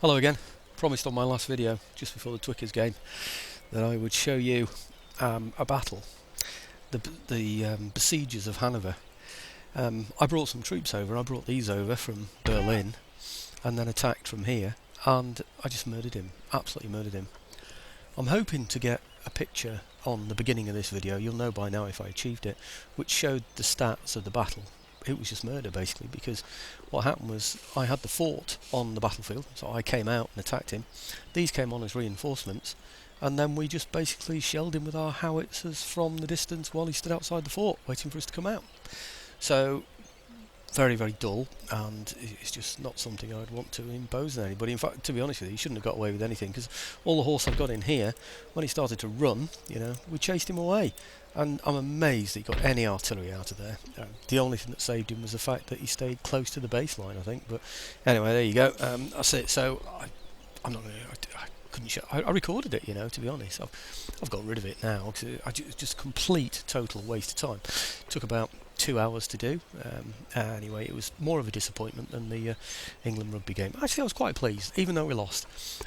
Hello again. Promised on my last video, just before the Twickers game, that I would show you a battle. The besiegers of Hanover. I brought some troops over. I brought these over from Berlin, and then attacked from here, and I just murdered him. Absolutely murdered him. I'm hoping to get a picture on the beginning of this video, you'll know by now if I achieved it, which showed the stats of the battle. It was just murder basically, because what happened was I had the fort on the battlefield, so I came out and attacked him. These came on as reinforcements, and then we just basically shelled him with our howitzers from the distance while he stood outside the fort waiting for us to come out. So very, very dull, and it's just not something I'd want to impose on anybody. In fact, to be honest with you, he shouldn't have got away with anything, because all the horse I've got in here, when he started to run, we chased him away. And I'm amazed that he got any artillery out of there. The only thing that saved him was the fact that he stayed close to the baseline, I think. But anyway, there you go. That's it. So I'm not going to... I couldn't show... I recorded it, to be honest. I've got rid of it now, because it's just a complete, total waste of time. It took about 2 hours to do. Anyway, it was more of a disappointment than the England rugby game. Actually, I was quite pleased, even though we lost.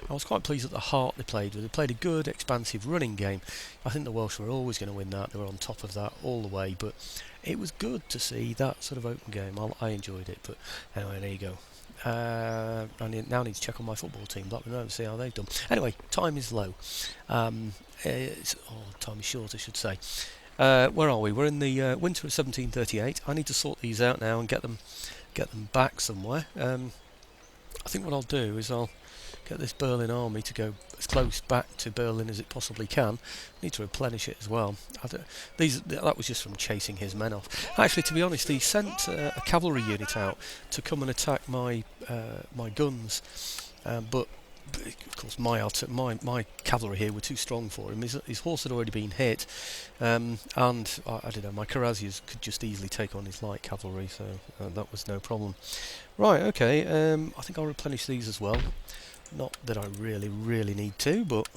I was quite pleased at the heart they played with. They played a good, expansive running game. I think the Welsh were always going to win that. They were on top of that all the way. But it was good to see that sort of open game. I enjoyed it. But anyway, there you go. I now need to check on my football team. Let me know and see how they've done. Anyway, time is low. Time is short, I should say. Where are we? We're in the winter of 1738. I need to sort these out now and get them back somewhere. I think what I'll do is I'll get this Berlin army to go as close back to Berlin as it possibly can. Need to replenish it as well. That was just from chasing his men off. Actually, to be honest, he sent a cavalry unit out to come and attack my guns, but of course my cavalry here were too strong for him. His horse had already been hit, and I don't know, my cuirassiers could just easily take on his light cavalry, so that was no problem. Right, okay, I think I'll replenish these as well. Not that I really need to, but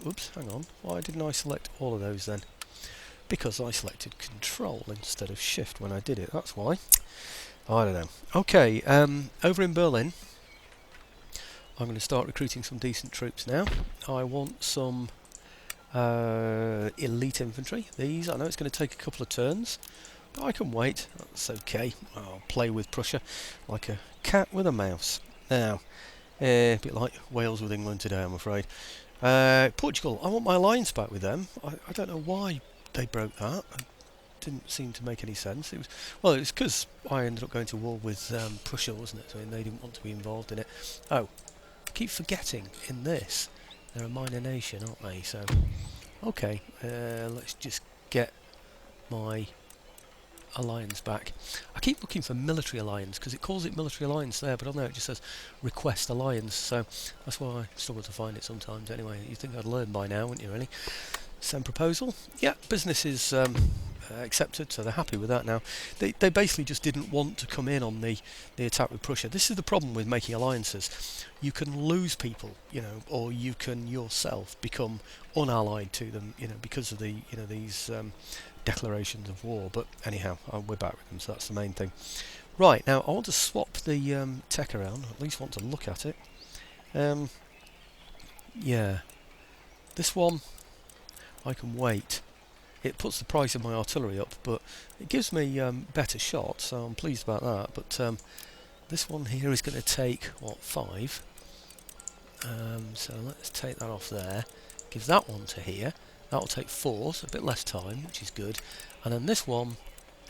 oops, hang on, why didn't I select all of those then? Because I selected Control instead of Shift when I did it, that's why. I don't know. Okay, over in Berlin, I'm going to start recruiting some decent troops now. I want some elite infantry. These, I know it's going to take a couple of turns, but I can wait. That's okay. I'll play with Prussia like a cat with a mouse. Now, a bit like Wales with England today, I'm afraid. Portugal, I want my alliance back with them. I don't know why they broke that. It didn't seem to make any sense. It was because I ended up going to war with Prussia, wasn't it? I mean, they didn't want to be involved in it. Oh. Keep forgetting in this they're a minor nation, aren't they? So okay, let's just get my alliance back. I keep looking for military alliance because it calls it military alliance there, but on there it just says request alliance, so that's why I struggle to find it sometimes. Anyway, you'd think I'd learn by now, wouldn't you, really? Send proposal. Yeah, business is accepted, so they're happy with that now. They basically just didn't want to come in on the attack with Prussia. This is the problem with making alliances. You can lose people, or you can yourself become unallied to them, because of the these declarations of war. But anyhow, we're back with them, so that's the main thing. Right, now I want to swap the tech around, at least want to look at it. Yeah, this one I can wait. It puts the price of my artillery up, but it gives me better shots, so I'm pleased about that. But this one here is going to take, what, 5? So let's take that off there. Give that one to here. That will take 4, so a bit less time, which is good. And then this one,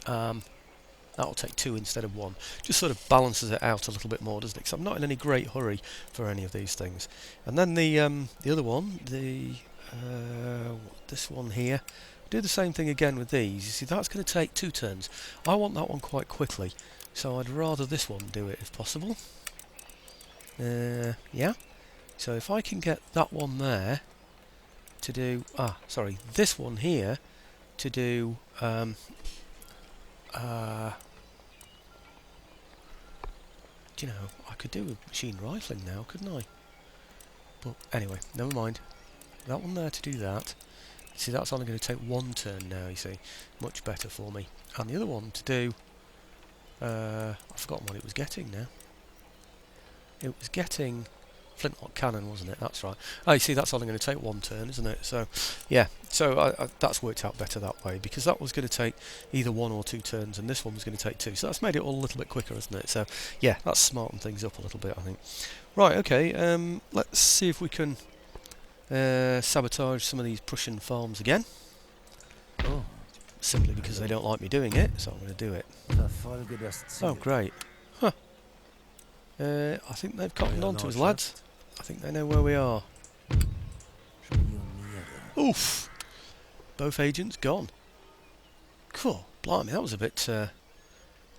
that will take 2 instead of 1. Just sort of balances it out a little bit more, doesn't it? Because I'm not in any great hurry for any of these things. And then the other one, this one here, do the same thing again with these. You see, that's going to take 2 turns. I want that one quite quickly, so I'd rather this one do it if possible. Yeah. So if I can get that one there to do, this one here to do, do you know, I could do with machine rifling now, couldn't I? But anyway, never mind. That one there to do that. See, that's only going to take 1 turn now, you see. Much better for me. And the other one to do... I've forgotten what it was getting now. It was getting flintlock cannon, wasn't it? That's right. Oh, you see, that's only going to take 1 turn, isn't it? So, yeah. So that's worked out better that way, because that was going to take either 1 or 2 turns, and this one was going to take 2. So that's made it all a little bit quicker, isn't it? So, yeah, that's smartened things up a little bit, I think. Right, okay. Let's see if we can sabotage some of these Prussian farms again. Oh, simply because they don't like me doing it, so I'm going to do it. Oh, great. Huh. I think they've cottoned on to us, lads. I think they know where we are. Oof! Both agents gone. Cool. Blimey, that was a bit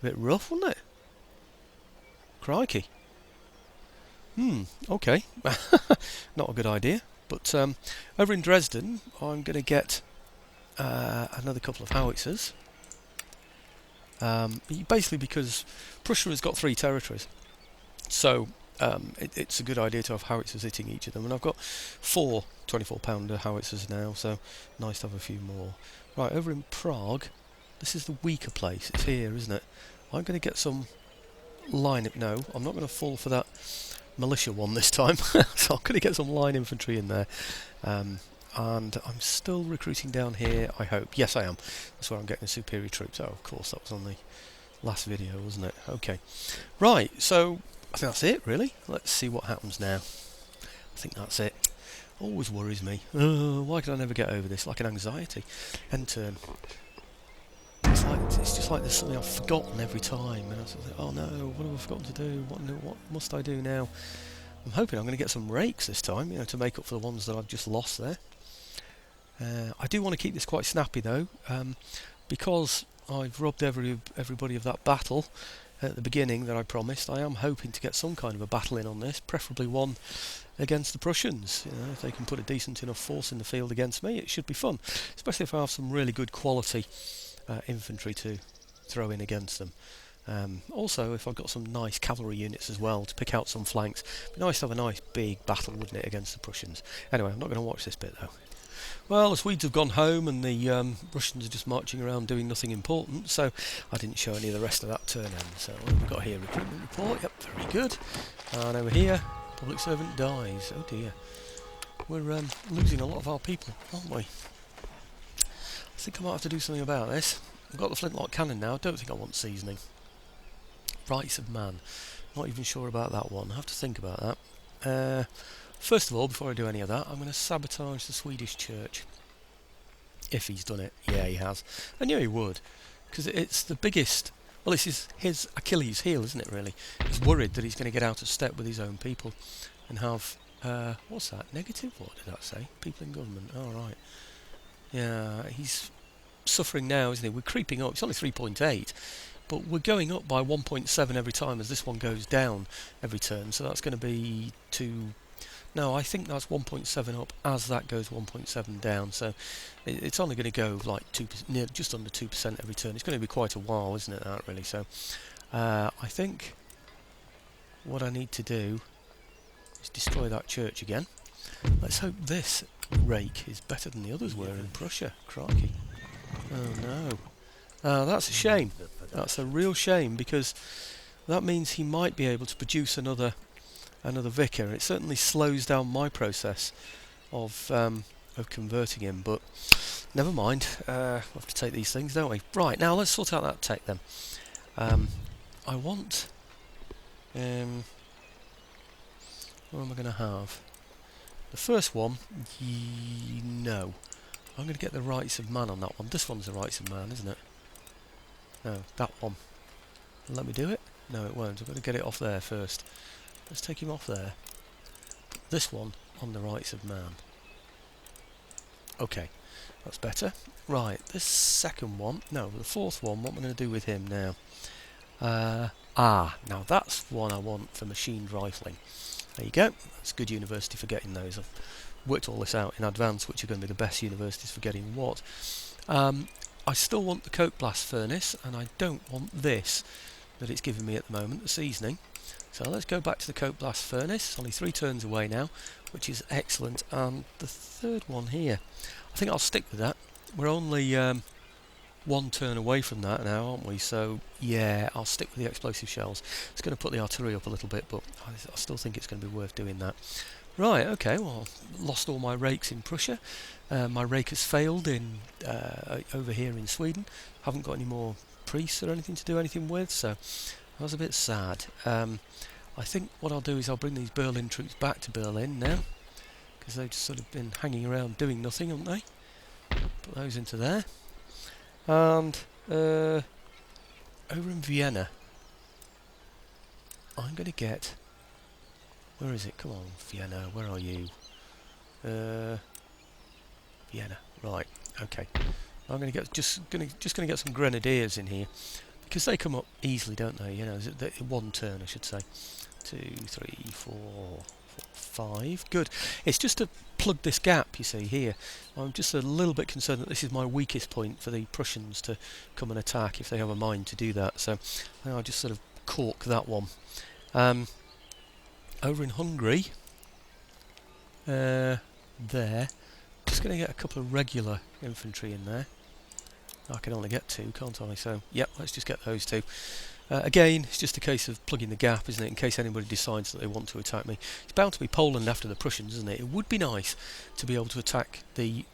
rough, wasn't it? Crikey. Okay. Not a good idea. But over in Dresden, I'm going to get another couple of howitzers. Basically because Prussia has got 3 territories. So it's a good idea to have howitzers hitting each of them. And I've got 4 24-pounder howitzers now, so nice to have a few more. Right, over in Prague, this is the weaker place. It's here, isn't it? I'm going to get some line... No, I'm not going to fall for that militia one this time. So I'm going to get some line infantry in there. And I'm still recruiting down here, I hope. Yes, I am. That's where I'm getting superior troops. Oh, of course, that was on the last video, wasn't it? Okay. Right, so I think that's it, really. Let's see what happens now. I think that's it. Always worries me. Why can I never get over this? Like an anxiety. End turn. It's just like there's something I've forgotten every time. And I sort of think, oh no, what have I forgotten to do? What must I do now? I'm hoping I'm going to get some rakes this time, you know, to make up for the ones that I've just lost there. I do want to keep this quite snappy though, because I've robbed everybody of that battle at the beginning that I promised. I am hoping to get some kind of a battle in on this, preferably one against the Prussians. You know, if they can put a decent enough force in the field against me, it should be fun, especially if I have some really good quality infantry to throw in against them. Also, if I've got some nice cavalry units as well to pick out some flanks. It'd be nice to have a nice big battle, wouldn't it, against the Prussians. Anyway, I'm not going to watch this bit though. Well, the Swedes have gone home and the Russians are just marching around doing nothing important, so I didn't show any of the rest of that turn end. So what have we got here? Recruitment report, yep, very good. And over here, public servant dies. Oh dear. We're losing a lot of our people, aren't we? I think I might have to do something about this. I've got the flintlock cannon now, I don't think I want seasoning. Rights of man, not even sure about that one, I have to think about that. First of all, before I do any of that, I'm going to sabotage the Swedish church. If he's done it. Yeah, he has. I knew he would, because it's the biggest... Well, this is his Achilles heel, isn't it, really? He's worried that he's going to get out of step with his own people and have... what's that? Negative? What did that say? People in government. Oh, right. Yeah, he's suffering now, isn't he? We're creeping up. It's only 3.8. But we're going up by 1.7 every time as this one goes down every turn. So that's going to be 2... No, I think that's 1.7 up as that goes 1.7 down. So it's only going to go like just under 2% every turn. It's going to be quite a while, isn't it, that really? So I think what I need to do is destroy that church again. Let's hope this rake is better than the others were in Prussia. Crikey. Oh no. That's a shame. That's a real shame, because that means he might be able to produce another vicar. It certainly slows down my process of converting him, but never mind. We'll have to take these things, don't we? Right, now let's sort out that tech then. I want... what am I going to have? The first one, no. I'm going to get the rights of man on that one. This one's the rights of man, isn't it? No, that one. Let me do it? No, it won't. I've got to get it off there first. Let's take him off there. This one on the rights of man. Okay, that's better. Right, this second one, no, the fourth one, what am I going to do with him now? Now that's one I want for machined rifling. There you go, that's a good university for getting those. I've worked all this out in advance, which are going to be the best universities for getting what. I still want the coke blast furnace, and I don't want this that it's giving me at the moment, the seasoning. So let's go back to the coke blast furnace. It's only 3 turns away now, which is excellent. And the third one here, I think I'll stick with that. We're only one turn away from that now, aren't we? So yeah, I'll stick with the explosive shells. It's going to put the artillery up a little bit, but I still think it's going to be worth doing that. Right, okay, well, lost all my rakes in Prussia. My rake has failed in over here in Sweden. Haven't got any more priests or anything to do anything with, so I was a bit sad. I think what I'll do is I'll bring these Berlin troops back to Berlin now, because they've just sort of been hanging around doing nothing, haven't they? Put those into there. And over in Vienna, I'm going to get... Where is it? Come on, Vienna, where are you? Vienna, right, okay. I'm going to get just going to get some grenadiers in here, because they come up easily, don't they? You know, one turn, I should say. 2, 3, 4, 5. Good. It's just to plug this gap, you see, here. I'm just a little bit concerned that this is my weakest point for the Prussians to come and attack if they have a mind to do that. So I'll just sort of cork that one. Over in Hungary, there, just going to get a couple of regular infantry in there. I can only get 2, can't I? So, yep, let's just get those 2. Again, it's just a case of plugging the gap, isn't it, in case anybody decides that they want to attack me. It's bound to be Poland after the Prussians, isn't it? It would be nice to be able to attack the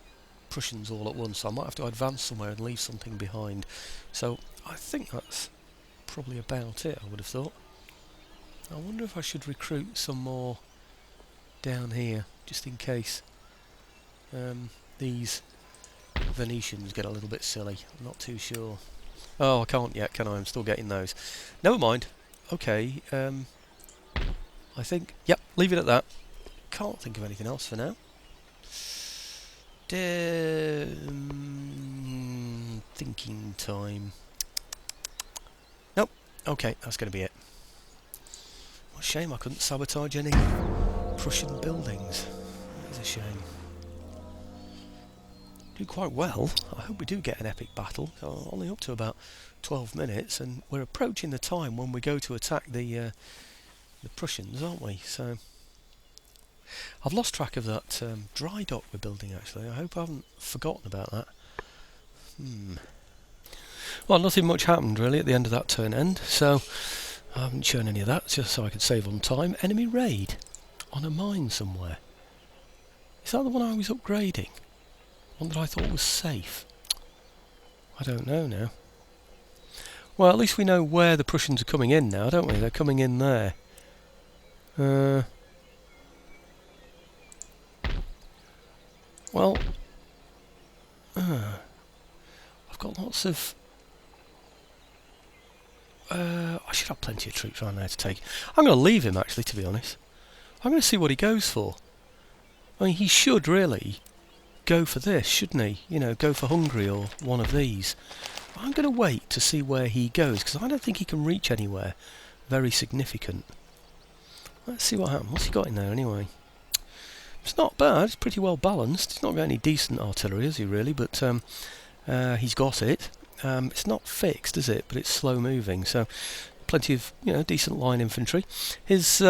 Prussians all at once, so I might have to advance somewhere and leave something behind. So, I think that's probably about it, I would have thought. I wonder if I should recruit some more down here, just in case these Venetians get a little bit silly. I'm not too sure. Oh, I can't yet, can I? I'm still getting those. Never mind. Okay, I think... Yep, leave it at that. Can't think of anything else for now. Thinking time. Nope. Okay, that's going to be it. What a shame I couldn't sabotage any Prussian buildings. That is a shame. Do quite well. I hope we do get an epic battle. Only up to about 12 minutes, and we're approaching the time when we go to attack the Prussians, aren't we? So I've lost track of that dry dock we're building, actually. I hope I haven't forgotten about that. Well, nothing much happened really at the end of that turn end, so I haven't shown any of that, just so I could save on time. Enemy raid on a mine somewhere. Is that the one I was upgrading? One that I thought was safe? I don't know now. Well, at least we know where the Prussians are coming in now, don't we? They're coming in there. Well, I've got lots of... I should have plenty of troops around there to take. I'm going to leave him, actually, to be honest. I'm going to see what he goes for. I mean, he should really go for this, shouldn't he? You know, go for Hungary or one of these. I'm going to wait to see where he goes, because I don't think he can reach anywhere very significant. Let's see what happens. What's he got in there, anyway? It's not bad. It's pretty well balanced. He's not got any decent artillery, is he, really? But he's got it. It's not fixed, is it? But it's slow moving, so plenty of, you know, decent line infantry. His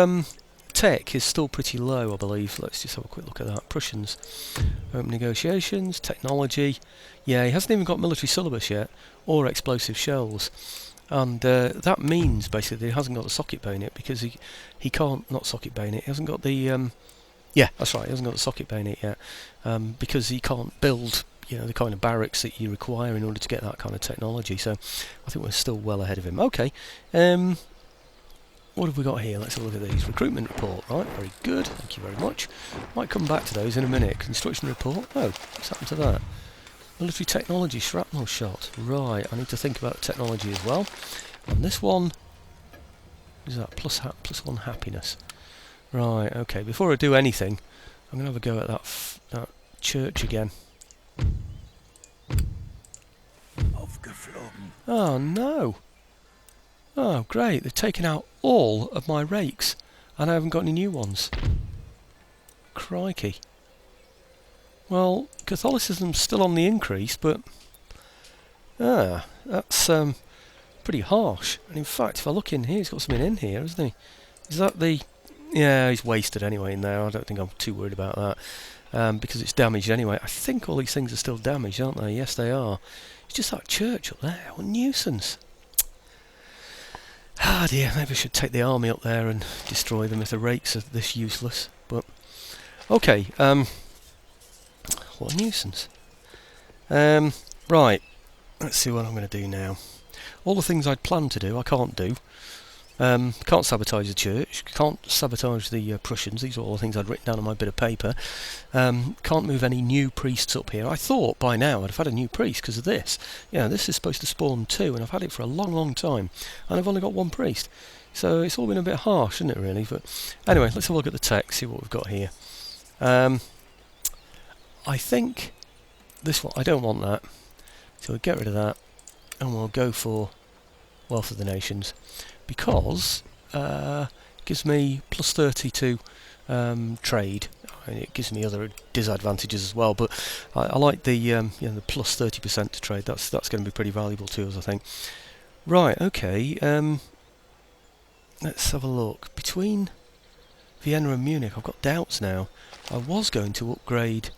tech is still pretty low, I believe. Let's just have a quick look at that. Prussians. Open negotiations, technology. Yeah, he hasn't even got military syllabus yet, or explosive shells. And that means, basically, he hasn't got the socket bayonet, because he can't... Not socket bayonet, he hasn't got the... yeah, that's right, he hasn't got the socket bayonet yet, because he can't build, you know, the kind of barracks that you require in order to get that kind of technology. So I think we're still well ahead of him. Okay, what have we got here? Let's have a look at these. Recruitment report, right, very good, thank you very much. Might come back to those in a minute. Construction report, oh, what's happened to that? Military technology, shrapnel shot, right, I need to think about technology as well. And this one, what is that, plus 1 happiness. Right, okay, before I do anything, I'm going to have a go at that church again. Oh no! Oh great, they've taken out all of my rakes, and I haven't got any new ones. Crikey. Well, Catholicism's still on the increase, but... that's pretty harsh. And in fact, if I look in here, he's got something in here, hasn't he? Is that the... Yeah, he's wasted anyway in there. I don't think I'm too worried about that, because it's damaged anyway. I think all these things are still damaged, aren't they? Yes, they are. It's just that church up there. What a nuisance. Ah dear, maybe I should take the army up there and destroy them if the rakes are this useless. But okay, what a nuisance. Right, let's see what I'm going to do now. All the things I'd planned to do, I can't do. Can't sabotage the church, can't sabotage the Prussians, these are all the things I'd written down on my bit of paper. Can't move any new priests up here. I thought by now I'd have had a new priest because of this. Yeah, this is supposed to spawn 2 and I've had it for a long, long time. And I've only got 1 priest. So it's all been a bit harsh, isn't it really? But anyway, let's have a look at the text, see what we've got here. I think this one, I don't want that. So we'll get rid of that and we'll go for Wealth of the Nations. Because it gives me plus 30 to trade. I mean, it gives me other disadvantages as well, but I like the the plus 30% to trade. That's going to be pretty valuable to us, I think. Right, okay. Let's have a look. Between Vienna and Munich, I've got doubts now. I was going to upgrade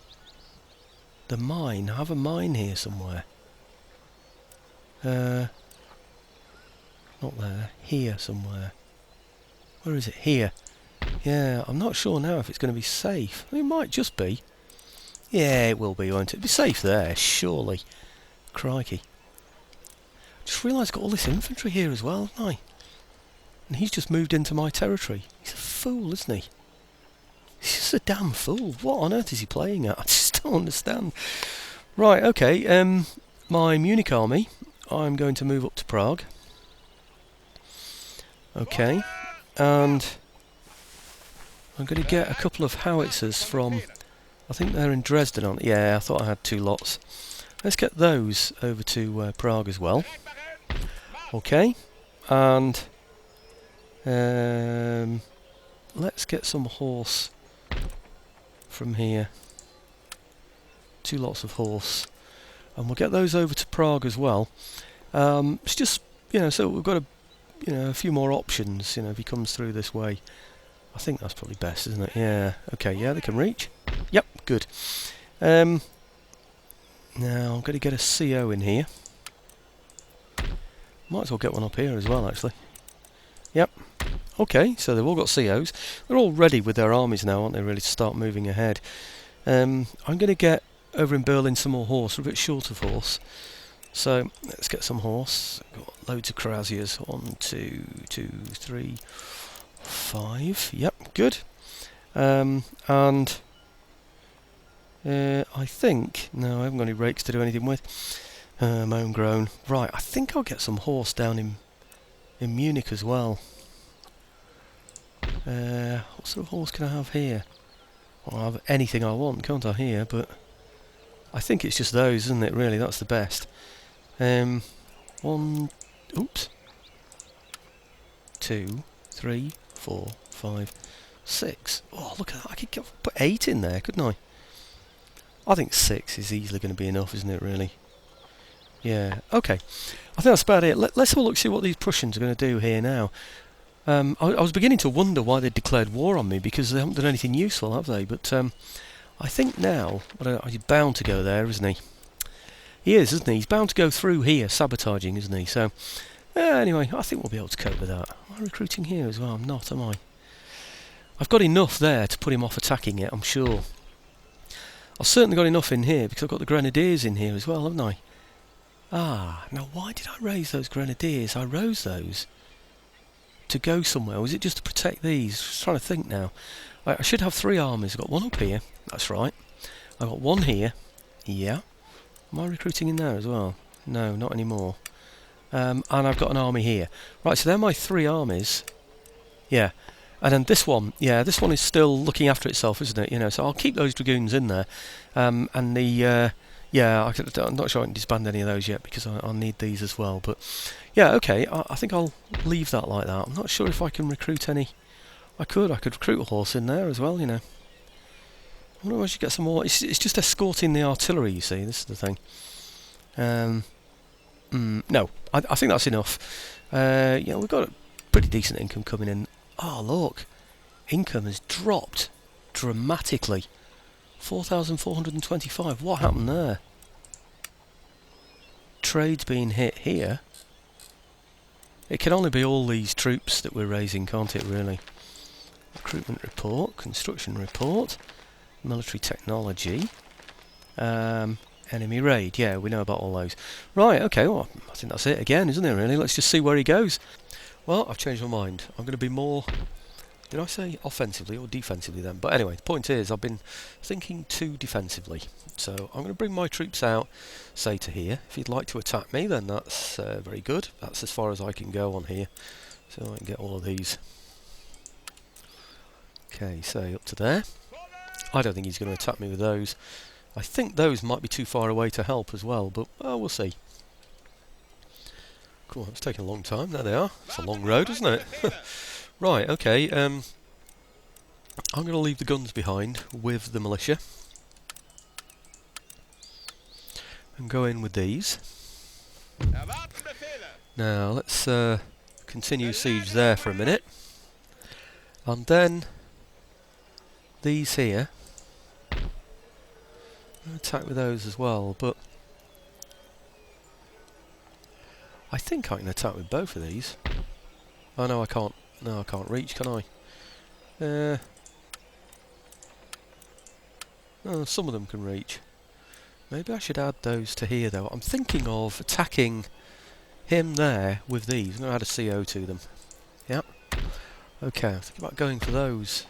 the mine. I have a mine here somewhere. Not there, here somewhere. Where is it? Here. Yeah, I'm not sure now if it's going to be safe. It might just be. Yeah, it will be, won't it? It'll be safe there, surely. Crikey. Just realised I've got all this infantry here as well, haven't I? And he's just moved into my territory. He's a fool, isn't he? He's just a damn fool. What on earth is he playing at? I just don't understand. Right, okay. My Munich army, I'm going to move up to Prague. Okay, and I'm going to get a couple of howitzers from, I think they're in Dresden, aren't they? Yeah, I thought I had 2 lots. Let's get those over to Prague as well. Okay, and let's get some horse from here. 2 lots of horse, and we'll get those over to Prague as well. It's just, so we've got a few more options, if he comes through this way. I think that's probably best, isn't it? Yeah, okay, yeah, they can reach. Yep, good. Now, I'm going to get a CO in here. Might as well get one up here as well, actually. Yep. Okay, so they've all got COs. They're all ready with their armies now, aren't they, really, to start moving ahead. I'm going to get, over in Berlin, some more horse. We're a bit short of horse. So let's get some horse. Got loads of Krasiers. 1, 2, 2, 3, 5. Yep, good. And I think no, I haven't got any rakes to do anything with. My own grown. Right, I think I'll get some horse down in Munich as well. What sort of horse can I have here? Well, I'll have anything I want, can't I? Here, but I think it's just those, isn't it? Really, that's the best. 1, oops, 2, 3, 4, 5, 6. Oh, look at that! I could put 8 in there, couldn't I? I think 6 is easily going to be enough, isn't it? Really? Yeah. Okay. I think that's about it. Let's have a look, see what these Prussians are going to do here now. I was beginning to wonder why they declared war on me, because they haven't done anything useful, have they? But I think now, he's bound to go there, isn't he? He is, isn't he? He's bound to go through here, sabotaging, isn't he? So, anyway, I think we'll be able to cope with that. Am I recruiting here as well? I'm not, am I? I've got enough there to put him off attacking it, I'm sure. I've certainly got enough in here, because I've got the Grenadiers in here as well, haven't I? Ah, now why did I raise those Grenadiers? I rose those to go somewhere. Was it just to protect these? Just trying to think now. I should have 3 armies. I've got 1 up here. That's right. I've got 1 here. Yeah. Am I recruiting in there as well? No, not anymore. And I've got an army here. Right, so they're my 3 armies. Yeah. And then this one, this one is still looking after itself, isn't it? So I'll keep those dragoons in there. And the I'm not sure I can disband any of those yet, because I'll need these as well. But yeah, okay, I think I'll leave that like that. I'm not sure if I can recruit any. I could recruit a horse in there as well, I wonder if I should get some more. It's just escorting the artillery, you see. This is the thing. No, I think that's enough. We've got a pretty decent income coming in. Oh, look, income has dropped dramatically. 4,425. What happened there? trade's being hit here. It can only be all these troops that we're raising, can't it, really? Recruitment report, construction report, military technology, enemy raid. Yeah, we know about all those. Right, okay, well, I think that's it again, isn't it, really? Let's just see where he goes. Well, I've changed my mind. I'm going to be more... Did I say offensively or defensively then? But anyway, the point is, I've been thinking too defensively. So I'm going to bring my troops out, say to here. If you'd like to attack me, then that's very good. That's as far as I can go on here. So I can get all of these. Okay, say up to there. I don't think he's going to attack me with those. I think those might be too far away to help as well, but we'll see. Cool, it's taking a long time. There they are. It's a long road, isn't it? Right, okay. I'm going to leave the guns behind with the militia. And go in with these. Now, let's continue siege there for a minute. And then these here. I'll attack with those as well, but I think I can attack with both of these. Oh no, I can't. No, I can't reach, can I? Oh, some of them can reach. Maybe I should add those to here though. I'm thinking of attacking him there with these. I'm going to add a CO to them. Yep. Okay, I'm thinking about going for those.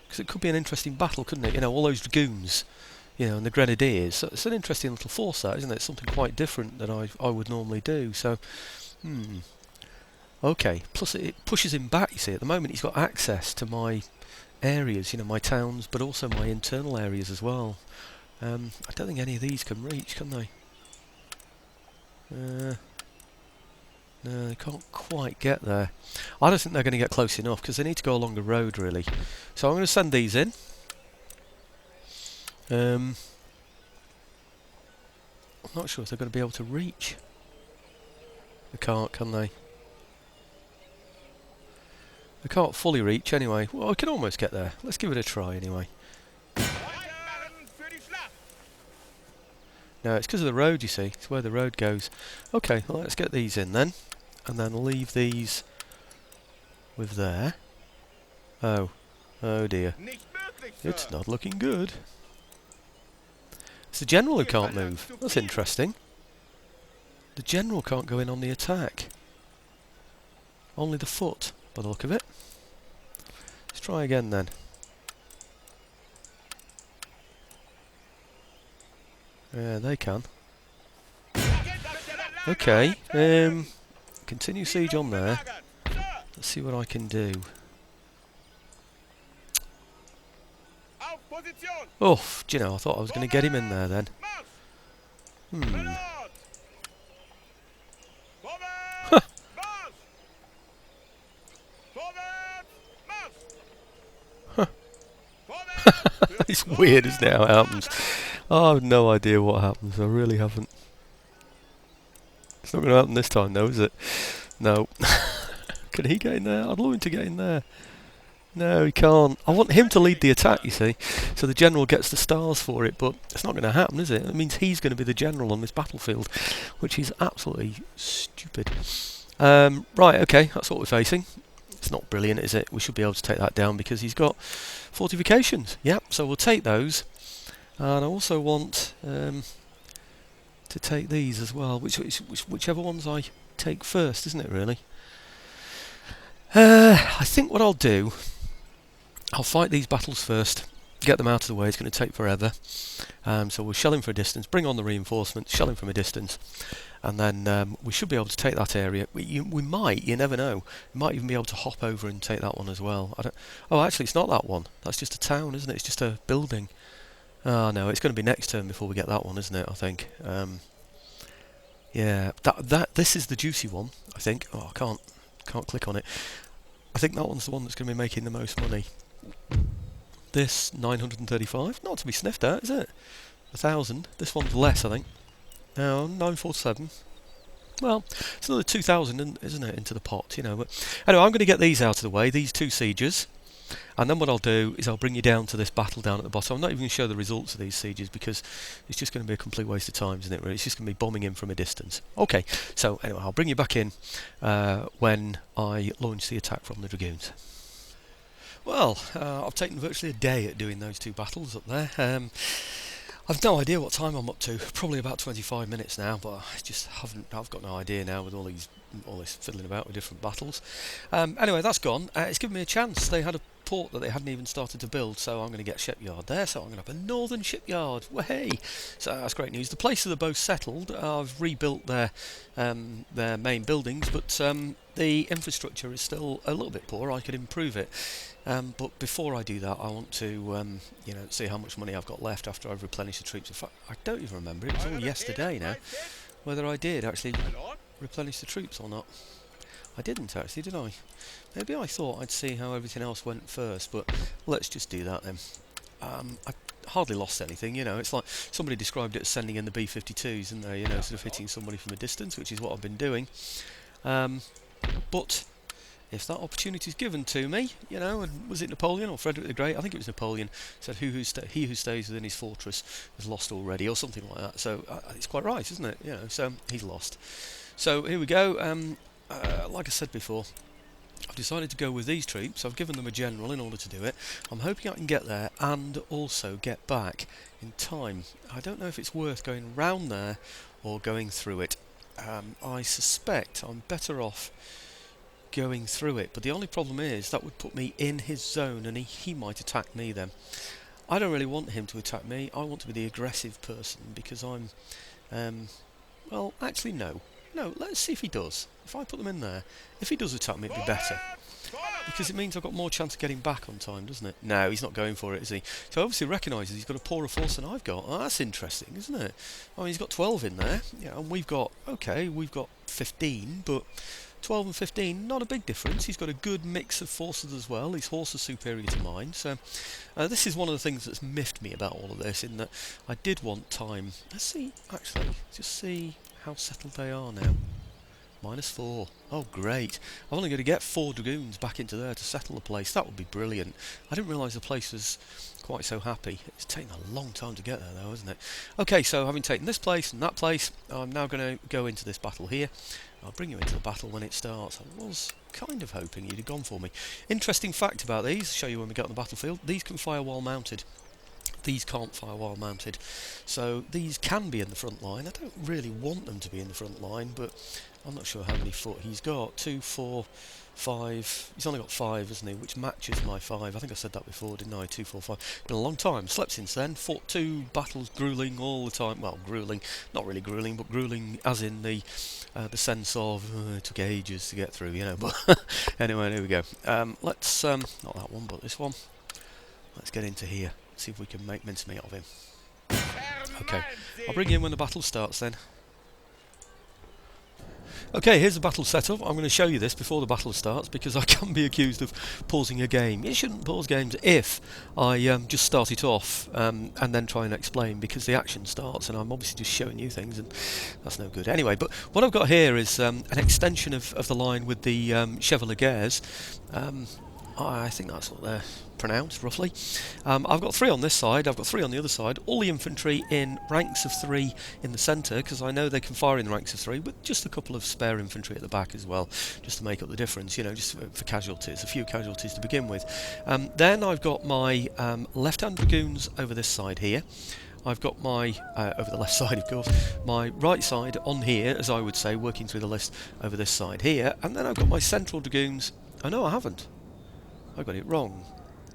Because it could be an interesting battle, couldn't it? You know, all those dragoons, you know, and the grenadiers. So it's an interesting little force, that, isn't it? Something quite different than I would normally do. So, okay. Plus, it pushes him back. You see, at the moment he's got access to my areas, you know, my towns, but also my internal areas as well. I don't think any of these can reach, can they? No, they can't quite get there. I don't think they're going to get close enough because they need to go along the road, really. So I'm going to send these in. I'm not sure if they're going to be able to reach. They can't, can they? They can't fully reach anyway. Well, I can almost get there. Let's give it a try anyway. No, it's because of the road, you see. It's where the road goes. Okay, well, let's get these in then. And then leave these with there. Oh. Oh dear. It's not looking good. It's the general who can't move. That's interesting. The general can't go in on the attack. Only the foot, by the look of it. Let's try again then. Yeah, they can. Okay, continue siege on there. Let's see what I can do. Oh, do you know, I thought I was going to get him in there then. It's weird, isn't it, how it happens? I have no idea what happens, I really haven't. It's not going to happen this time though, is it? No. Can he get in there? I'd love him to get in there. No, he can't. I want him to lead the attack, you see, so the general gets the stars for it, but it's not going to happen, is it? It means he's going to be the general on this battlefield, which is absolutely stupid. Right, okay, that's what we're facing. It's not brilliant, is it? We should be able to take that down because he's got fortifications. Yep, so we'll take those. And I also want to take these as well, whichever ones I take first, isn't it, really? I think what I'll do, I'll fight these battles first, get them out of the way. It's going to take forever. So we'll shell him from a distance, bring on the reinforcements, shell him from a distance, and then we should be able to take that area. We might, you never know, we might even be able to hop over and take that one as well. Oh, actually, it's not that one. That's just a town, isn't it? It's just a building. Oh no, it's going to be next turn before we get that one, isn't it? I think. Yeah, this is the juicy one. I think. Oh, I can't click on it. I think that one's the one that's going to be making the most money. This 935, not to be sniffed at, is it? 1,000. This one's less, I think. No, 947. Well, it's another 2,000, isn't it, into the pot, you know. But anyway, I'm going to get these out of the way. These two sieges. And then what I'll do is I'll bring you down to this battle down at the bottom. I'm not even going to show the results of these sieges because it's just going to be a complete waste of time, isn't it, really? It's just going to be bombing in from a distance. Okay, so anyway, I'll bring you back in when I launch the attack from the Dragoons. Well, I've taken virtually a day at doing those two battles up there. I've no idea what time I'm up to. Probably about 25 minutes now, but I just haven't. I've got no idea now with all this fiddling about with different battles. Anyway, that's gone. It's given me a chance. They had a port that they hadn't even started to build, so I'm going to get a shipyard there. So I'm going to have a northern shipyard. Way! So that's great news. The places are both settled. I've rebuilt their main buildings, but the infrastructure is still a little bit poor. I could improve it. But before I do that, I want to see how much money I've got left after I've replenished the troops. In fact, I don't even remember. It was all yesterday now, whether I did actually replenish the troops or not. I didn't actually, did I? Maybe I thought I'd see how everything else went first, but let's just do that then. I hardly lost anything, it's like somebody described it as sending in the B-52s, and they, sort of hitting somebody from a distance, which is what I've been doing. But if that opportunity is given to me, and was it Napoleon or Frederick the Great? I think it was Napoleon, said he who stays within his fortress has lost already, or something like that. So it's quite right, isn't it? So he's lost. So here we go. Like I said before, I've decided to go with these troops. I've given them a general in order to do it. I'm hoping I can get there and also get back in time. I don't know if it's worth going round there or going through it. I suspect I'm better off going through it, but the only problem is that would put me in his zone and he might attack me then. I don't really want him to attack me. I want to be the aggressive person because I'm well, actually no, let's see if he does. If I put them in there, if he does attack me, it'd be better, because it means I've got more chance of getting back on time, doesn't it? No, he's not going for it, is he? So obviously recognises he's got a poorer force than I've got. Oh, that's interesting, isn't it? I mean, he's got 12 in there, and we've got 15, but 12 and 15, not a big difference. He's got a good mix of forces as well. His horse is superior to mine. So this is one of the things that's miffed me about all of this, in that I did want time. Let's see, actually, just see how settled they are now. -4. Oh, great. I'm only going to get 4 dragoons back into there to settle the place. That would be brilliant. I didn't realise the place was quite so happy. It's taken a long time to get there, though, isn't it? Okay, so having taken this place and that place, I'm now going to go into this battle here. I'll bring you into the battle when it starts. I was kind of hoping you'd have gone for me. Interesting fact about these, I'll show you when we get on the battlefield. These can fire while mounted. These can't fire while mounted. So these can be in the front line. I don't really want them to be in the front line, but I'm not sure how many foot he's got. 2, 4, 5. He's only got 5, isn't he? Which matches my 5. I think I said that before, didn't I? 2, 4, 5. Been a long time. Slept since then. Fought 2 battles, gruelling all the time. Well, gruelling. Not really gruelling, but gruelling as in the sense of it took ages to get through, But anyway, here we go. Let's not that one, but this one. Let's get into here. See if we can make mincemeat of him. Okay, I'll bring you in when the battle starts then. Okay, here's the battle setup. I'm going to show you this before the battle starts because I can be accused of pausing a game. You shouldn't pause games if I just start it off and then try and explain, because the action starts and I'm obviously just showing you things, and that's no good. Anyway, but what I've got here is an extension of the line with the Chevaliers. I think that's what they're pronounced, roughly. I've got 3 on this side, I've got 3 on the other side, all the infantry in ranks of 3 in the centre, because I know they can fire in ranks of 3, with just a couple of spare infantry at the back as well, just to make up the difference, just for casualties, a few casualties to begin with. Then I've got my left-hand dragoons over this side here. I've got my, over the left side of course, my right side on here, as I would say, working through the list over this side here, and then I've got my central dragoons. Oh no, I haven't. I got it wrong.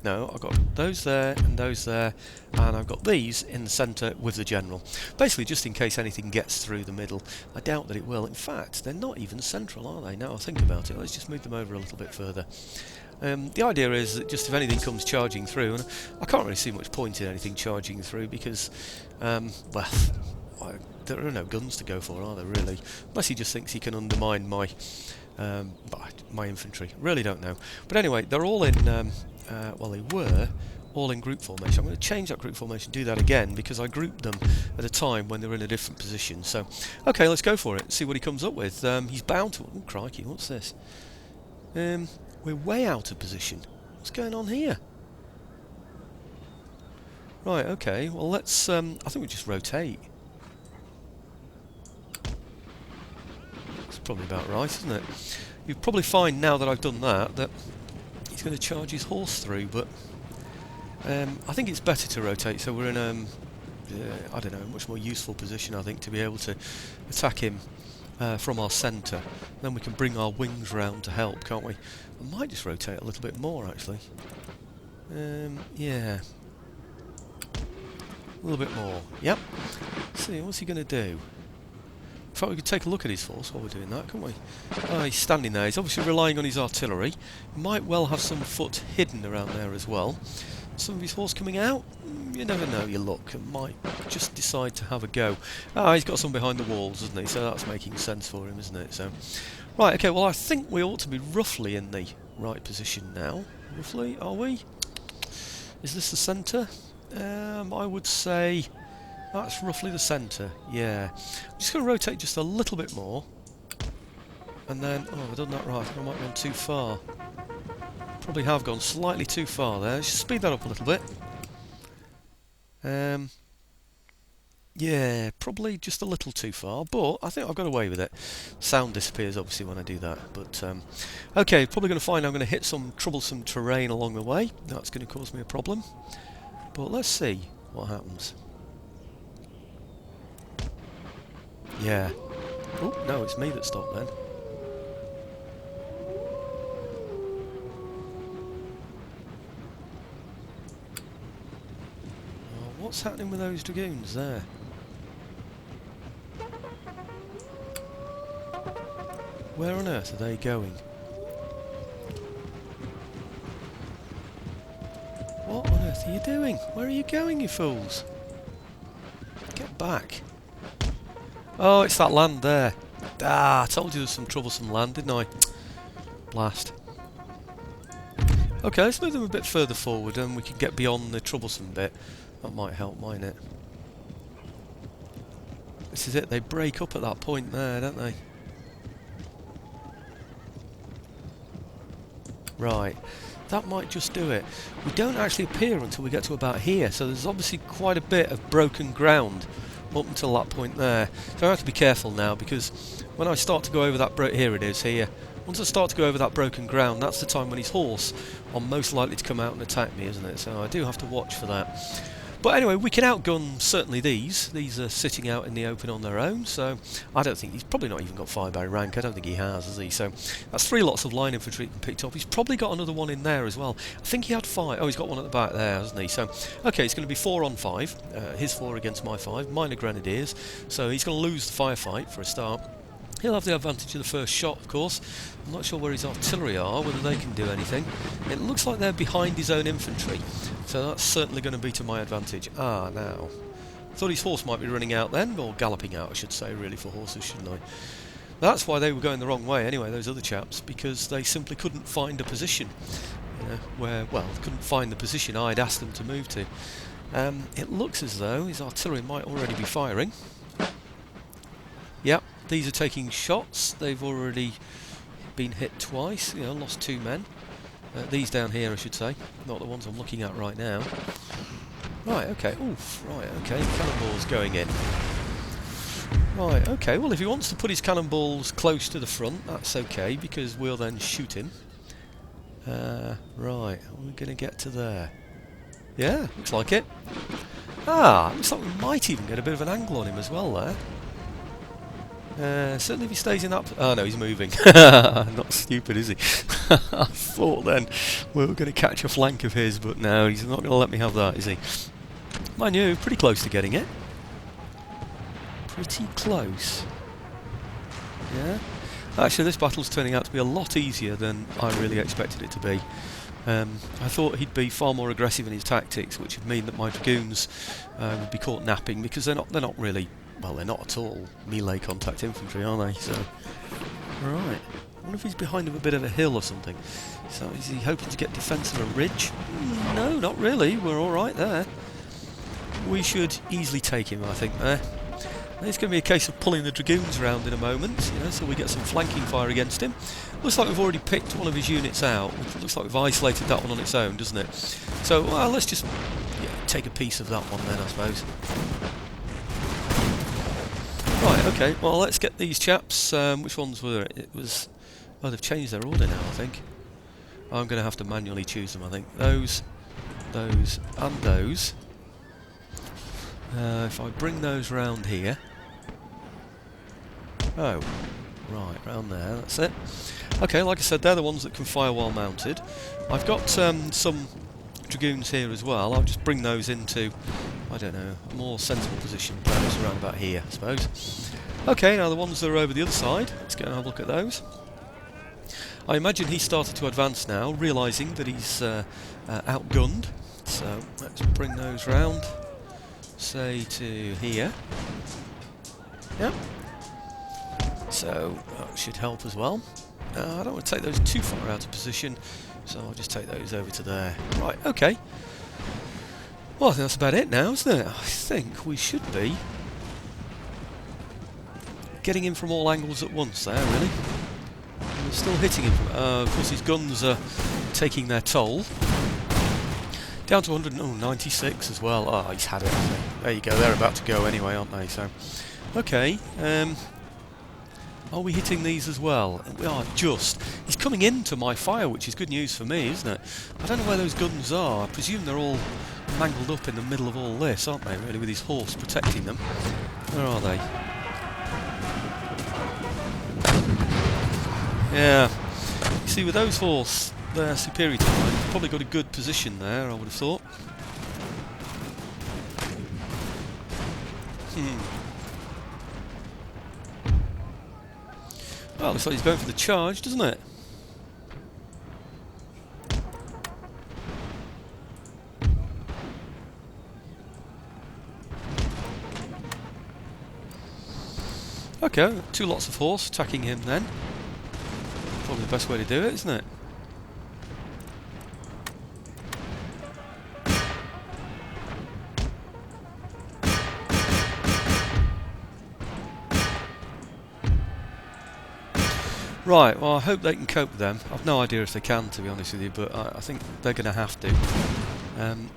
No, I've got those there and those there, and I've got these in the centre with the general. Basically just in case anything gets through the middle. I doubt that it will. In fact, they're not even central, are they? Now I think about it, let's just move them over a little bit further. The idea is that just if anything comes charging through, and I can't really see much point in anything charging through because, well, there are no guns to go for, are there, really? Unless he just thinks he can undermine my infantry. Really don't know. But anyway, they're all in, well, they were all in group formation. I'm going to change that group formation, do that again, because I grouped them at a time when they were in a different position. So, okay, let's go for it, see what he comes up with. He's bound to... Oh, crikey, what's this? We're way out of position. What's going on here? Right, okay, well let's, I think we just rotate. That's probably about right, isn't it? You'll probably find now that I've done that, that he's going to charge his horse through, but I think it's better to rotate, so we're in I don't know, a much more useful position, I think, to be able to attack him from our centre. Then we can bring our wings round to help, can't we? I might just rotate a little bit more, actually. Yeah. A little bit more. Yep. Let's see, what's he going to do? In fact, we could take a look at his force while we're doing that, couldn't we? Oh, he's standing there. He's obviously relying on his artillery. He might well have some foot hidden around there as well. Some of his horse coming out? You never know, you look. And might just decide to have a go. Ah, he's got some behind the walls, hasn't he? So that's making sense for him, isn't it? So, right, okay, well, I think we ought to be roughly in the right position now. Roughly, are we? Is this the centre? I would say that's roughly the centre, yeah. I'm just going to rotate just a little bit more. And then, oh, I've done that right, I think I might have gone too far. Probably have gone slightly too far there. Let's just speed that up a little bit. Yeah, probably just a little too far, but I think I've got away with it. Sound disappears obviously when I do that, but okay, probably going to find I'm going to hit some troublesome terrain along the way. That's going to cause me a problem. But let's see what happens. Yeah. Oh, no, it's me that stopped then. Oh, what's happening with those dragoons there? Where on earth are they going? What on earth are you doing? Where are you going, you fools? Get back. Oh, it's that land there. Ah, I told you there's some troublesome land, didn't I? Blast. Okay, let's move them a bit further forward and we can get beyond the troublesome bit. That might help, mightn't it? This is it, they break up at that point there, don't they? Right. That might just do it. We don't actually appear until we get to about here, so there's obviously quite a bit of broken ground up until that point there. So I have to be careful now, because when I start to go over that here it is, here. Once I start to go over that broken ground, that's the time when his horse are most likely to come out and attack me, isn't it? So I do have to watch for that. But anyway, we can outgun certainly these. These are sitting out in the open on their own, so I don't think he's probably not even got fire by rank. I don't think he has he? So that's 3 lots of line infantry picked up. He's probably got another one in there as well. I think he had 5. Oh, he's got one at the back there, hasn't he? So okay, it's going to be 4 on 5. His 4 against my 5. Mine are grenadiers, so he's going to lose the firefight for a start. He'll have the advantage of the first shot, of course. I'm not sure where his artillery are, whether they can do anything. It looks like they're behind his own infantry, so that's certainly going to be to my advantage. Ah, now. Thought his horse might be running out then, or galloping out, I should say, really, for horses, shouldn't I? That's why they were going the wrong way anyway, those other chaps, because they simply couldn't find a position, you know, where, well, couldn't find the position I'd asked them to move to. It looks as though his artillery might already be firing. Yep. These are taking shots. They've already been hit twice, you know, lost 2 men. These down here, I should say, not the ones I'm looking at right now. Right, okay, oof, right, okay, cannonballs going in. Right, okay, well if he wants to put his cannonballs close to the front, that's okay, because we'll then shoot him. Right, we're going to get to there. Yeah, looks like it. Ah, looks like we might even get a bit of an angle on him as well there. Certainly if he stays in that... Oh no, he's moving. Not stupid, is he? I thought then we were going to catch a flank of his, but no, he's not going to let me have that, is he? Mind you, pretty close to getting it. Pretty close. Yeah? Actually, this battle's turning out to be a lot easier than I really expected it to be. I thought he'd be far more aggressive in his tactics, which would mean that my dragoons would be caught napping, because they're not really... Well, they're not at all melee contact infantry, are they? So, right. I wonder if he's behind a bit of a hill or something. So, is he hoping to get defence of a ridge? No, not really. We're all right there. We should easily take him, I think, there. It's going to be a case of pulling the dragoons around in a moment, you know, so we get some flanking fire against him. Looks like we've already picked one of his units out. It looks like we've isolated that one on its own, doesn't it? So, well, let's just take a piece of that one then, I suppose. Right, okay, well, let's get these chaps. Which ones were it? It was... Oh, they've changed their order now, I think. I'm going to have to manually choose them, I think. Those, and those. If I bring those round here... Oh, right, round there, that's it. Okay, like I said, they're the ones that can fire while mounted. I've got some dragoons here as well. I'll just bring those into, I don't know, a more sensible position, perhaps around about here, I suppose. Okay, now the ones that are over the other side, let's go and have a look at those. I imagine he started to advance now, realising that he's outgunned. So, let's bring those round, say to here. Yep. So, that should help as well. I don't want to take those too far out of position, so I'll just take those over to there. Right, okay. Well, I think that's about it now, isn't it? I think we should be getting in from all angles at once there, really. We're still hitting him from... of course, his guns are taking their toll. Down to 196 as well. Oh, he's had it, hasn't he? There you go, they're about to go anyway, aren't they? So, okay. Are we hitting these as well? We are just. He's coming into my fire, which is good news for me, isn't it? I don't know where those guns are. I presume they're all mangled up in the middle of all this, aren't they, really, with his horse protecting them? Where are they? Yeah. You see, with those horse, they're superior to mine. They've probably got a good position there, I would have thought. Well, looks like he's going for the charge, doesn't it? Okay, two lots of horse attacking him then. Probably the best way to do it, isn't it? Right, well I hope they can cope with them. I've no idea if they can, to be honest with you, but I think they're going to have to.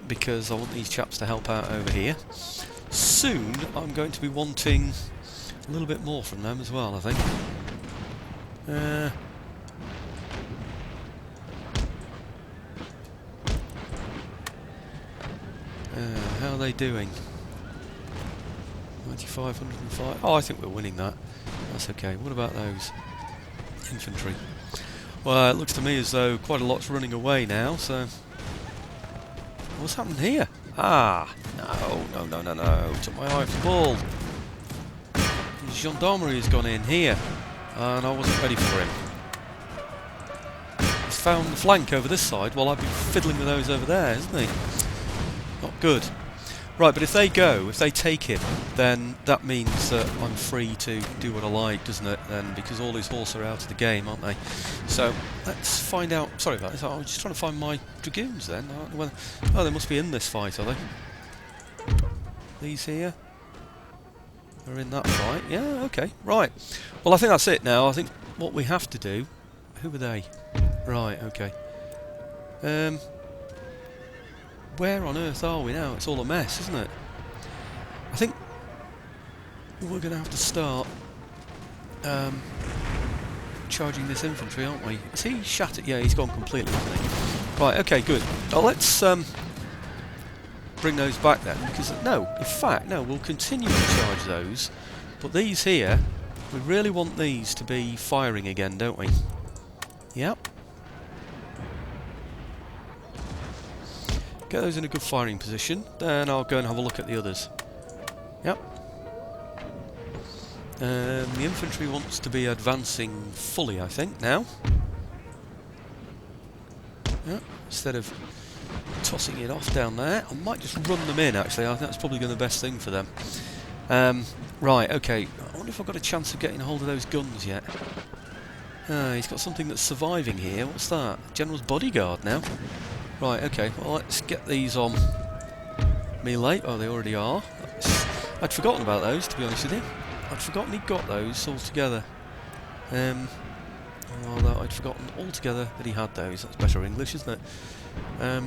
Because I want these chaps to help out over here. Soon I'm going to be wanting a little bit more from them as well, I think. How are they doing? 95, 105. Oh, I think we're winning that. That's okay. What about those? Infantry. Well, it looks to me as though quite a lot's running away now, so... What's happened here? Ah! No. Took my eye off the ball. His gendarmerie has gone in here, and I wasn't ready for him. He's found the flank over this side while I've been fiddling with those over there, isn't he? Not good. Right, but if they go, if they take him, then that means that I'm free to do what I like, doesn't it? Then, because all his horse are out of the game, aren't they? So, let's find out... Sorry about this, I was just trying to find my dragoons then. I don't know whether... Oh, they must be in this fight, are they? These here? Are in that fight? Yeah, okay, right. Well, I think that's it now. I think what we have to do... Who are they? Right, okay. Where on earth are we now? It's all a mess, isn't it? I think we're going to have to start charging this infantry, aren't we? Is he shattered? Yeah, he's gone completely, hasn't he? Right, okay, good. Well, let's bring those back then, because no, in fact, no, we'll continue to charge those, but these here, we really want these to be firing again, don't we? Yep. Get those in a good firing position, then I'll go and have a look at the others. Yep. The infantry wants to be advancing fully, I think, now. Yep. Instead of tossing it off down there, I might just run them in, actually. I think that's probably going to be the best thing for them. Right, okay. I wonder if I've got a chance of getting a hold of those guns yet. He's got something that's surviving here. What's that? General's bodyguard now. Right, okay, well let's get these on melee. Oh, they already are. I'd forgotten about those, to be honest with you. I'd forgotten he'd got those altogether. Although I'd forgotten altogether that he had those. That's better English, isn't it?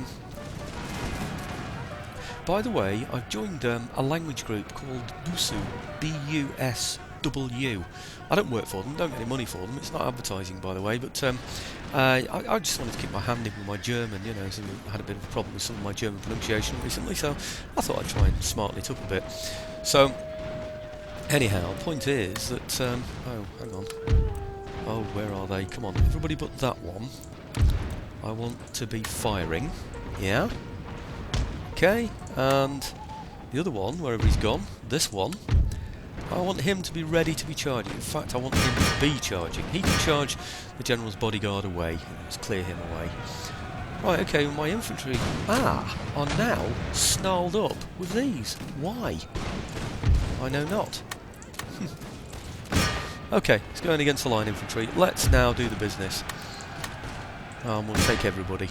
By the way, I've joined a language group called Busu, B-U-S-W. I don't work for them, don't get any money for them. It's not advertising, by the way, but I just wanted to keep my hand in with my German, you know, so I had a bit of a problem with some of my German pronunciation recently, so I thought I'd try and smarten it up a bit. So, anyhow, point is that, oh, hang on. Oh, where are they? Come on, everybody but that one. I want to be firing, yeah? Okay, and the other one, wherever he's gone, this one, I want him to be ready to be charging. In fact, I want him to be charging. He can charge the General's bodyguard away. Let's clear him away. Right, okay, my infantry are now snarled up with these. Why? I know not. Okay, it's going against the line infantry. Let's now do the business. We'll take everybody.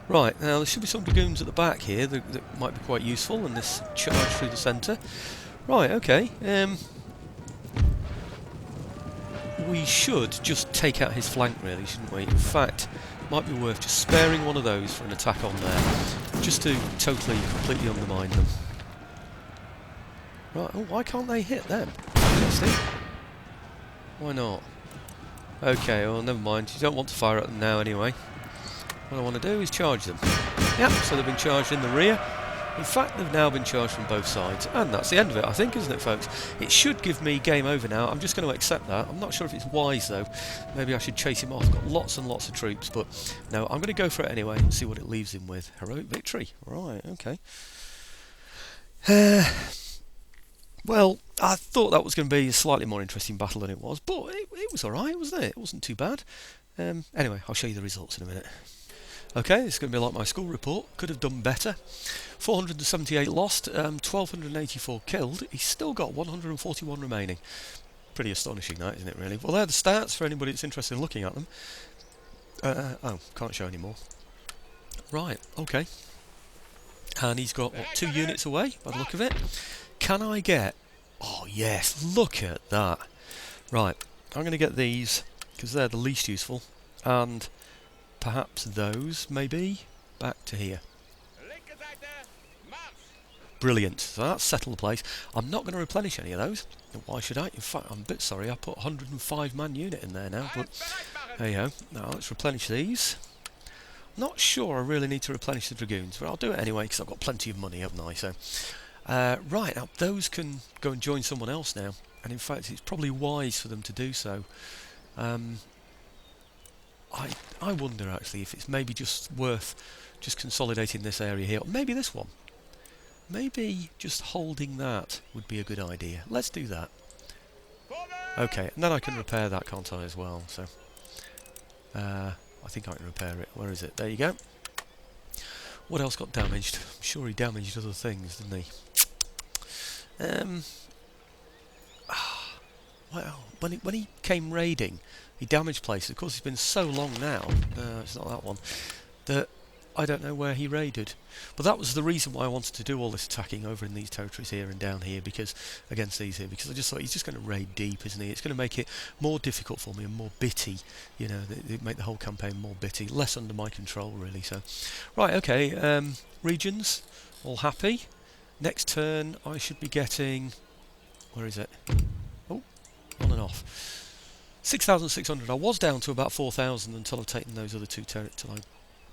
Right, now there should be some dragoons at the back here that might be quite useful in this charge through the centre. Right, okay. We should just take out his flank, really, shouldn't we? In fact, it might be worth just sparing one of those for an attack on there, just to totally, completely undermine them. Right, oh, why can't they hit them? Interesting. Why not? Okay, well, never mind. You don't want to fire at them now anyway. What I want to do is charge them. Yep, so they've been charged in the rear. In fact, they've now been charged from both sides. And that's the end of it, I think, isn't it, folks? It should give me game over now. I'm just going to accept that. I'm not sure if it's wise, though. Maybe I should chase him off. I've got lots and lots of troops, but no, I'm going to go for it anyway and see what it leaves him with. Heroic victory. Right, okay. Well, I thought that was going to be a slightly more interesting battle than it was, but it was alright, wasn't it? It wasn't too bad. Anyway, I'll show you the results in a minute. Okay, it's going to be like my school report. Could have done better. 478 lost, 1,284 killed. He's still got 141 remaining. Pretty astonishing, that, isn't it, really? Well, they're the stats for anybody that's interested in looking at them. Oh, can't show any more. Right, okay. And he's got, what, 2 units away, by the look of it. Can I get... Oh, yes, look at that. Right, I'm going to get these, because they're the least useful. And... perhaps those, maybe, back to here. Brilliant, so that's settled the place. I'm not going to replenish any of those. Why should I? In fact, I'm a bit sorry, I put 105 man unit in there now, but there you go. Now let's replenish these. Not sure I really need to replenish the dragoons, but I'll do it anyway because I've got plenty of money, haven't I? So, right, now those can go and join someone else now, and in fact it's probably wise for them to do so. I wonder actually if it's maybe just worth just consolidating this area here, or maybe this one. Maybe just holding that would be a good idea. Let's do that. Okay, and then I can repair that, can't I, as well? So, I think I can repair it. Where is it? There you go. What else got damaged? I'm sure he damaged other things, didn't he? Well, when he came raiding, he damaged places. Of course, it's been so long now. It's not that one. That I don't know where he raided. But that was the reason why I wanted to do all this attacking over in these territories here and down here, because against these here, because I just thought he's just going to raid deep, isn't he? It's going to make it more difficult for me and more bitty. You know, make the whole campaign more bitty, less under my control, really. So, right, okay. Regions, all happy. Next turn, I should be getting. Where is it? Oh, on and off. 6,600. I was down to about 4,000 until I've taken those other two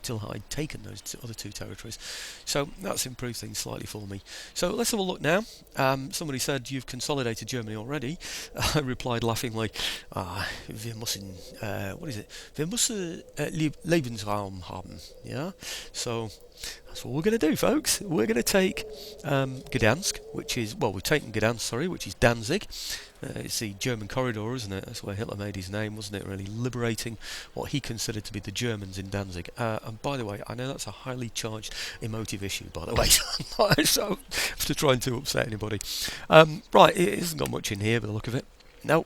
till I'd taken those other two territories. So that's improved things slightly for me. So let's have a look now. Somebody said you've consolidated Germany already. I replied laughingly, wir müssen, what is it? Wir müssen Lebensraum haben. Yeah. So that's what we're going to do, folks. We're going to take Gdansk, which is, well, we've taken Gdansk, sorry, which is Danzig. It's the German corridor, isn't it? That's where Hitler made his name, wasn't it? Really liberating what he considered to be the Germans in Danzig. And by the way, I know that's a highly charged emotive issue, by the way, so I have to try and to upset anybody. Right, it hasn't got much in here by the look of it. No,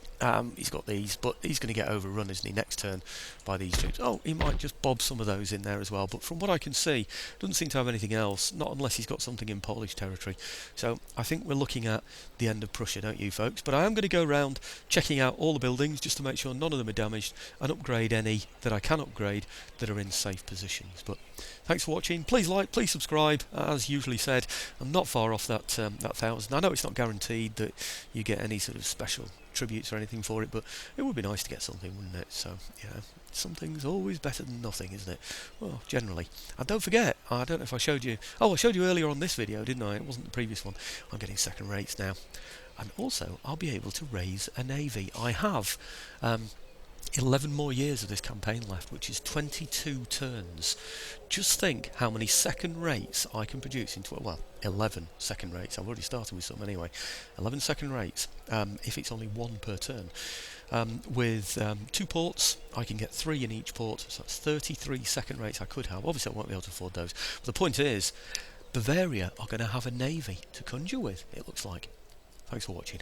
he's got these, but he's going to get overrun, isn't he, next turn by these troops. Oh, he might just bob some of those in there as well, but from what I can see, doesn't seem to have anything else, not unless he's got something in Polish territory. So I think we're looking at the end of Prussia, don't you, folks? But I am going to go around checking out all the buildings just to make sure none of them are damaged, and upgrade any that I can upgrade that are in safe positions. But thanks for watching. Please like, please subscribe. As usually said, I'm not far off that 1,000. I know it's not guaranteed that you get any sort of special tributes or anything for it, but it would be nice to get something, wouldn't it? So yeah, something's always better than nothing, isn't it? Well, generally. And don't forget, I don't know if I showed you, I showed you earlier on this video, didn't I? It wasn't the previous one. I'm getting second rates now, and also I'll be able to raise a navy. I have 11 more years of this campaign left, which is 22 turns. Just think how many second rates I can produce into, well, 11 second rates. I've already started with some anyway. 11 second rates, if it's only one per turn. With 2 ports, I can get 3 in each port, so that's 33 second rates I could have. Obviously I won't be able to afford those, but the point is, Bavaria are going to have a navy to conjure with, it looks like. Thanks for watching.